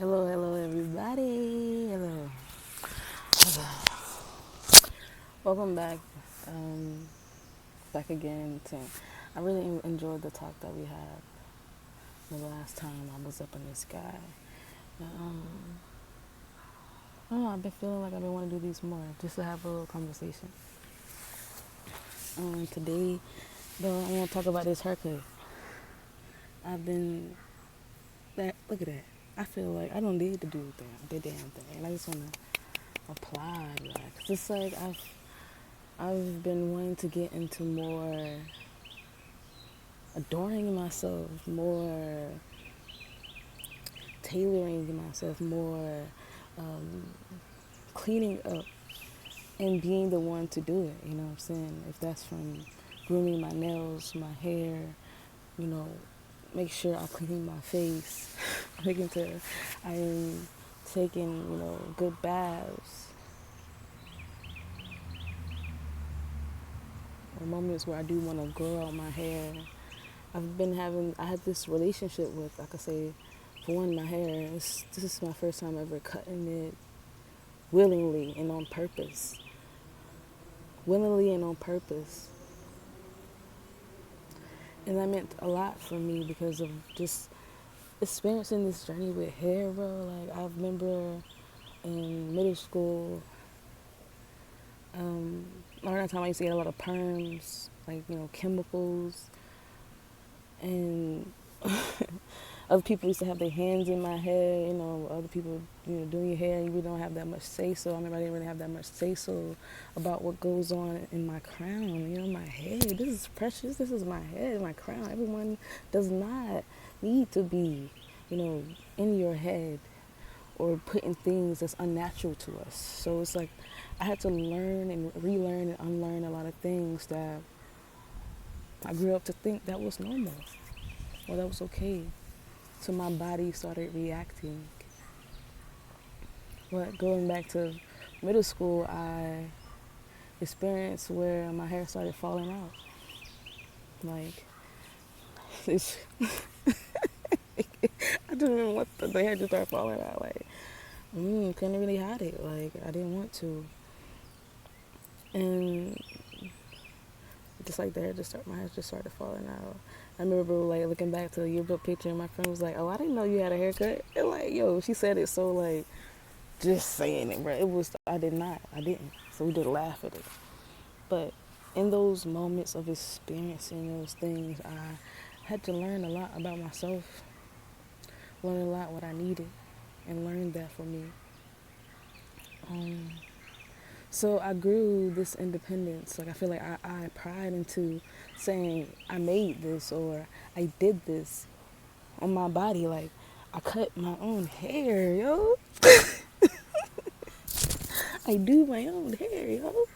Hello, hello, everybody. Hello. Welcome back. Um, Back again. I really enjoyed the talk that we had the last time I was up in the sky. Um, I don't know. I've been feeling like I've been wanting to do these more, just to have a little conversation. Today, though, I want to talk about this haircut. I've been Look at that. I feel like I don't need to do the damn thing, and I just want to applaud that. 'Cause it's like I've been wanting to get into more adoring myself, more tailoring myself, more um, cleaning up and being the one to do it. You know what I'm saying? If that's from grooming my nails, my hair, you know, make sure I clean my face, making sure I am taking, good baths. Or moments where I do want to grow out my hair. I had this relationship with, I could say, for one, my hair. This is my first time ever cutting it willingly and on purpose. Willingly and on purpose. And that meant a lot for me because of just experiencing this journey with hair, bro. Like, I remember in middle school, around that time I used to get a lot of perms, like, chemicals. And other people used to have their hands in my hair, other people, doing your hair, and you really don't have that much say-so. I remember I didn't really have that much say-so about what goes on in my crown, my head. This is precious. This is my head, my crown. Everyone does not need to be, in your head or putting things that's unnatural to us. So it's like I had to learn and relearn and unlearn a lot of things that I grew up to think that was normal or that was okay. So my body started reacting. But going back to middle school, I experienced where my hair started falling out. Like, it's I just remember what the hair just started falling out. Like, couldn't really hide it. Like, I didn't want to. And just like my hair just started falling out. I remember like looking back to the yearbook picture and my friend was like, "Oh, I didn't know you had a haircut." And like, yo, she said it so like, just saying it, bro. I didn't. So we just laugh at it. But in those moments of experiencing those things, I had to learn a lot about myself, learn a lot what I needed, and learn that for me. So I grew this independence. Like, I feel like I pride into saying I made this or I did this on my body. Like, I cut my own hair, yo. I do my own hair, yo.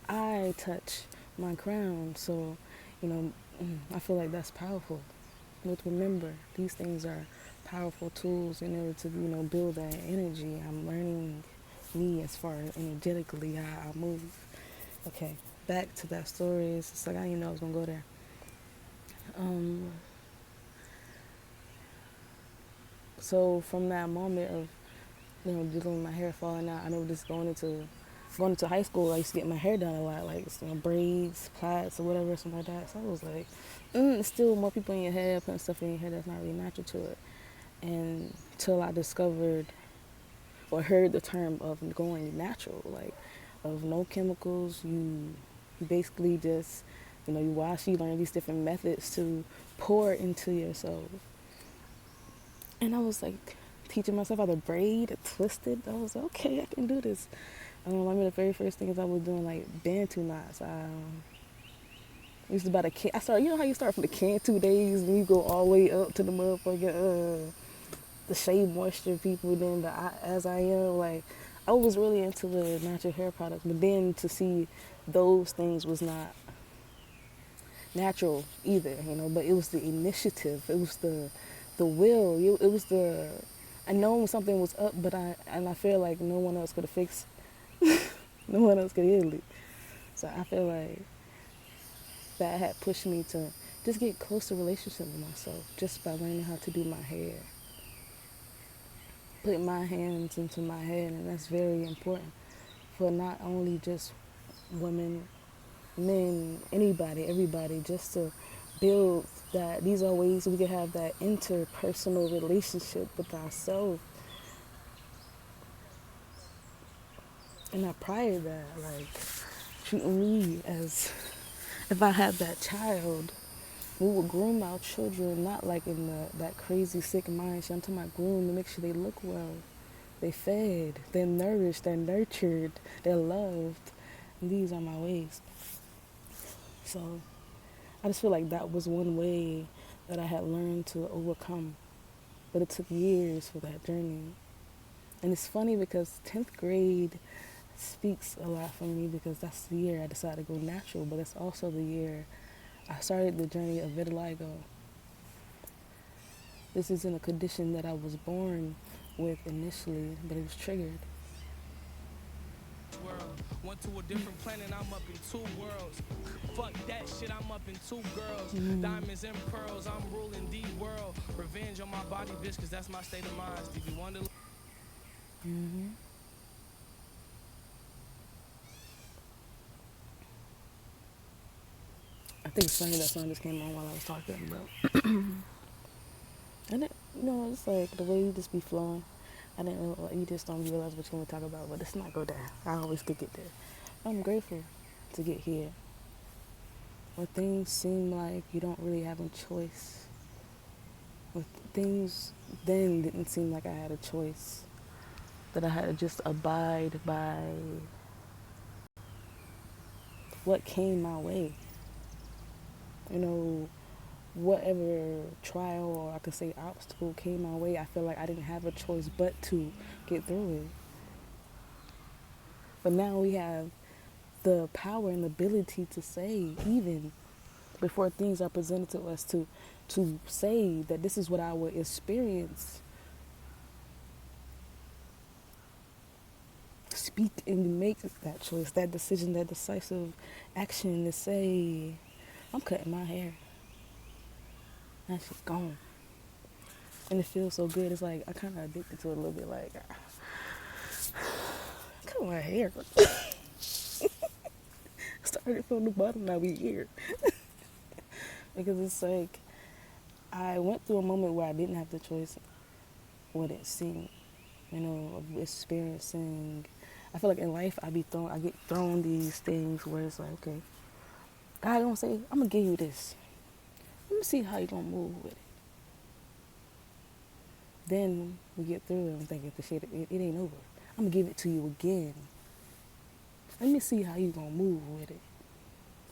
I touch my crown. So, I feel like that's powerful. Let's remember, these things are powerful tools in order to, build that energy. I'm learning me as far as energetically how I move. Okay, back to that story. It's just like I didn't know I was gonna go there. So from that moment of dealing with my hair falling out, I know just going into high school, I used to get my hair done a lot, like braids, plaits, or whatever, something like that. So I was like, it's still more people in your hair, putting stuff in your hair that's not really natural to it. And until I discovered or heard the term of going natural, like of no chemicals, you basically just, you learn these different methods to pour into yourself. And I was like teaching myself how to braid, twist it. I was like, okay, I can do this. I remember the very first things I was doing, like bantu knots. I used to buy the can. I started, how you start from the Cantu days and you go all the way up to the motherfucking the Shea Moisture people. Then As I Am, like I was really into the natural hair products, but then to see those things was not natural either, But it was the initiative. It was the will. It was the I know something was up, but I feel like no one else could have fixed. No one else could handle it. So I feel like that had pushed me to just get closer relationship with myself just by learning how to do my hair. put my hands into my head, and that's very important for not only just women, men, anybody, everybody, just to build that. These are ways we can have that interpersonal relationship with ourselves. And I prior that, like, treating me as if I had that child. We would groom our children, not like in that crazy sick mind. I'm talking about groom to make sure they look well, they fed, they're nourished, they're nurtured, they're loved. And these are my ways. So I just feel like that was one way that I had learned to overcome. But it took years for that journey. And it's funny because 10th grade speaks a lot for me because that's the year I decided to go natural, but it's also the year I started the journey of vitiligo. This isn't a condition that I was born with initially, but it was triggered. Went to a different planet, I'm up in two worlds. Fuck that shit, I'm up in two girls. Diamonds and pearls, I'm ruling the world. Revenge on my body, bitch, cause that's my state of mind. Stevie Wonder. I think it's funny that song just came on while I was talking, but and it, it's like the way you just be flowing. I didn't know, like, you just don't realize what you want to talk about, but let's not go there. I always could get there. I'm grateful to get here. Where things seem like you don't really have a choice. Where things then didn't seem like I had a choice. That I had to just abide by what came my way. Whatever trial, or I could say obstacle, came my way, I feel like I didn't have a choice but to get through it. But now we have the power and the ability to say, even before things are presented to us, to say that this is what I would experience. Speak and make that choice, that decision, that decisive action to say, I'm cutting my hair. That shit's gone. And it feels so good. It's like I kind of addicted to it a little bit. Like, cut my hair. Started from the bottom, now we here. Because it's like I went through a moment where I didn't have the choice what it seemed, of experiencing. I feel like in life I get thrown these things where it's like, okay, God gonna say, I'm gonna give you this. Let me see how you gonna move with it. Then we get through it and think, the shit, it ain't over. I'm gonna give it to you again. Let me see how you gonna move with it.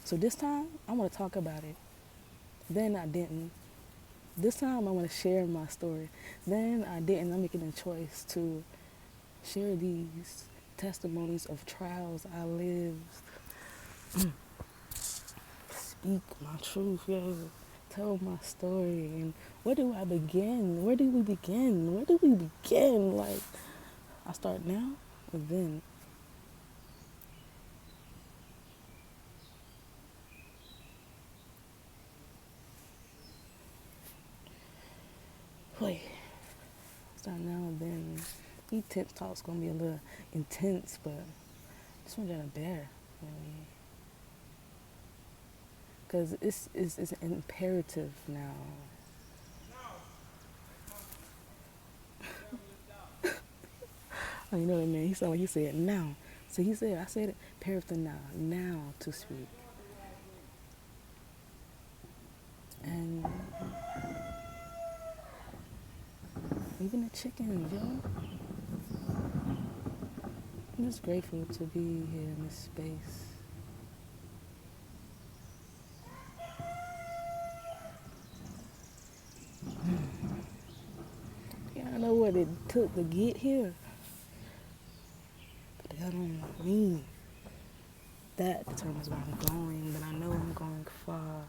So this time I want to talk about it. Then I didn't. This time I want to share my story. Then I didn't. I'm making a choice to share these testimonies of trials I lived. Speak my truth, yo. Tell my story. And where do I begin? Where do we begin? Where do we begin? Like, I start now or then? Wait. Start now and then. These tense talks gonna be a little intense, but this one gotta bear. Because it's an imperative now. Oh, you know what I mean? He sounded like he said now. So I said it, imperative now to speak. And even the chickens, yo. I'm just grateful to be here in this space. Yeah, I know what it took to get here. But that don't mean that determines where I'm going. But I know I'm going far.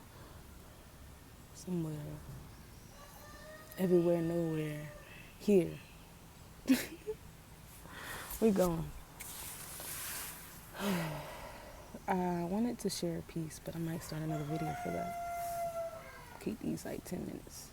Somewhere. Everywhere, nowhere. Here. We going. I wanted to share a piece, but I might start another video for that. Keep these like 10 minutes.